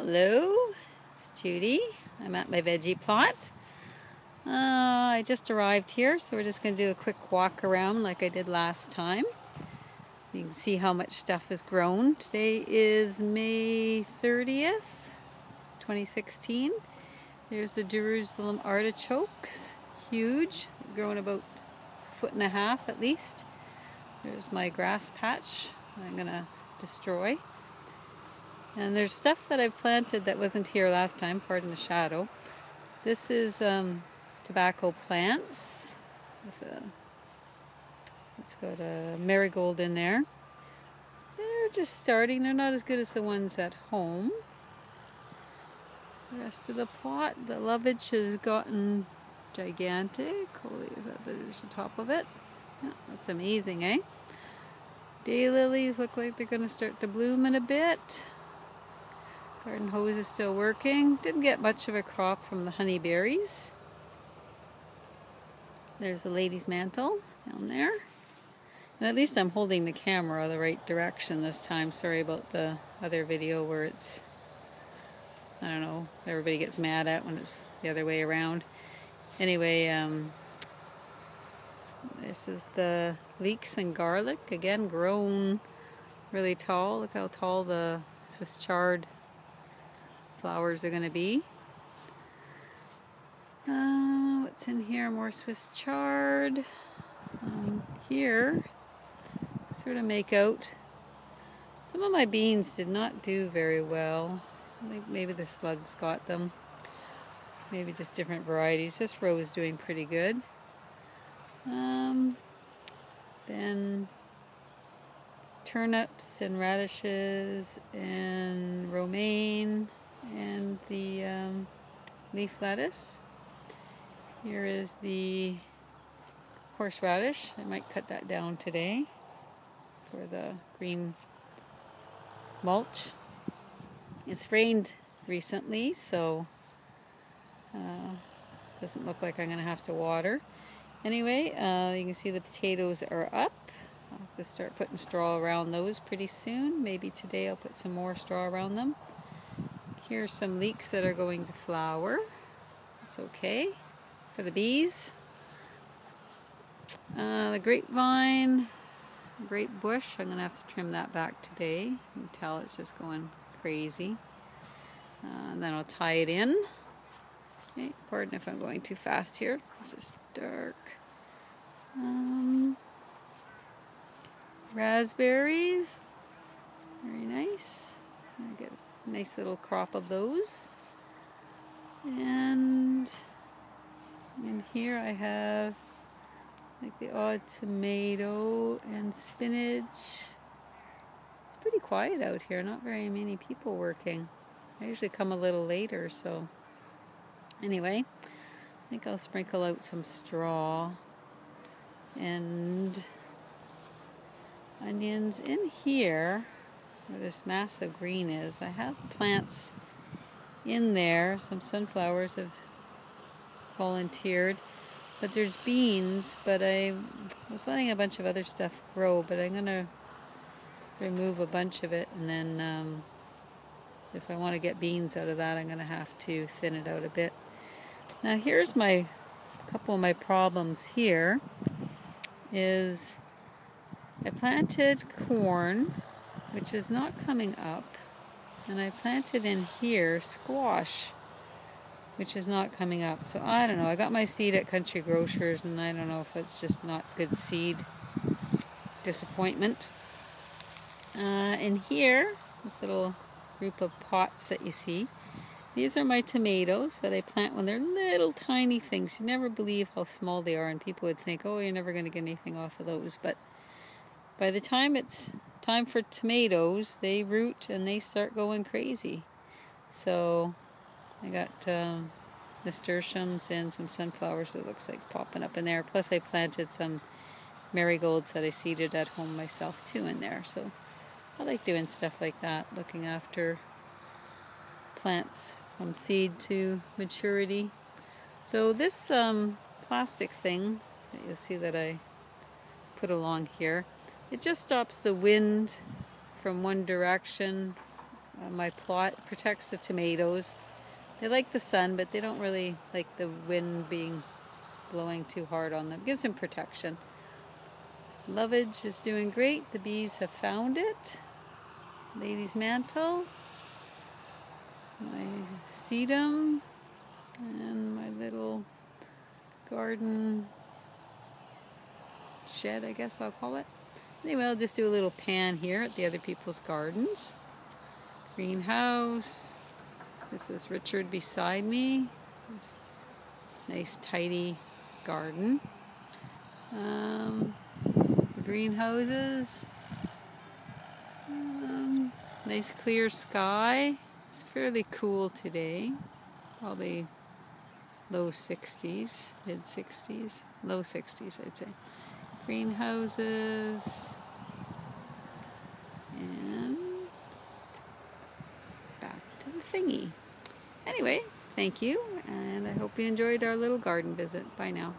Hello, it's Judy. I'm at my veggie plot. I just arrived here, so we're just going to do a quick walk around like I did last time. You can see how much stuff has grown. Today is May 30th, 2016. There's the Jerusalem artichokes. Huge, grown about 1.5 feet at least. There's my grass patch I'm going to destroy. And there's stuff that I've planted that wasn't here last time, pardon the shadow. This is tobacco plants. It's got a marigold in there. They're just starting. They're not as good as the ones at home. The rest of the plot, the lovage has gotten gigantic. Holy, there's the top of it. Yeah, that's amazing, eh? Daylilies look like they're going to start to bloom in a bit. Garden hose is still working. Didn't get much of a crop from the honeyberries. There's a lady's mantle down there. And at least I'm holding the camera the right direction this time. Sorry about the other video where it's, I don't know, everybody gets mad at when it's the other way around. Anyway, this is the leeks and garlic. Again, grown really tall. Look how tall the Swiss chard flowers are going to be. What's in here? More Swiss chard. Here, sort of make out. Some of my beans did not do very well. I think maybe the slugs got them. Maybe just different varieties. This row is doing pretty good. Then turnips and radishes and romaine and the leaf lettuce. Here is the horseradish. I might cut that down today for the green mulch. It's rained recently, so doesn't look like I'm going to have to water. Anyway, you can see the potatoes are up. I'll have to start putting straw around those pretty soon. Maybe today I'll put some more straw around them. Here's some leeks that are going to flower. It's okay for the bees. The grapevine, grape bush, I'm going to have to trim that back today. You can tell it's just going crazy. And then I'll tie it in. Okay, pardon if I'm going too fast here. It's just dark. Raspberries, very nice. I get a nice little crop of those. And in here I have like the odd tomato and spinach. It's pretty quiet out here, not very many people working. I usually come a little later, so anyway, I think I'll sprinkle out some straw and onions in here where this mass of green is. I have plants in there. Some sunflowers have volunteered, but there's beans, but I was letting a bunch of other stuff grow, but I'm going to remove a bunch of it, and then so if I want to get beans out of that, I'm going to have to thin it out a bit. Now here's my couple of my problems here is I planted corn, which is not coming up, and I planted in here squash, which is not coming up. So I don't know. I got my seed at Country Grocers, and I don't know if it's just not good seed. Disappointment. In here, this little group of pots that you see, these are my tomatoes that I plant when they're little tiny things. You never believe how small they are, and people would think, oh, you're never going to get anything off of those. But by the time it's time for tomatoes, they root and they start going crazy. So I got nasturtiums and some sunflowers that looks like popping up in there. Plus I planted some marigolds that I seeded at home myself too in there. So I like doing stuff like that, looking after plants from seed to maturity. So this plastic thing that you'll see that I put along here, it just stops the wind from one direction my plot. It protects the tomatoes. They like the sun, but they don't really like the wind blowing too hard on them. Gives them protection. Lovage is doing great. The bees have found it. Lady's mantle. My sedum. And my little garden shed, I guess I'll call it. Anyway, I'll just do a little pan here at the other people's gardens. Greenhouse. This is Richard beside me. Nice tidy garden. Greenhouses. Nice clear sky. It's fairly cool today. Probably low 60s, mid 60s, low 60s I'd say. Greenhouses. And back to the thingy. Anyway, thank you, and I hope you enjoyed our little garden visit. Bye now.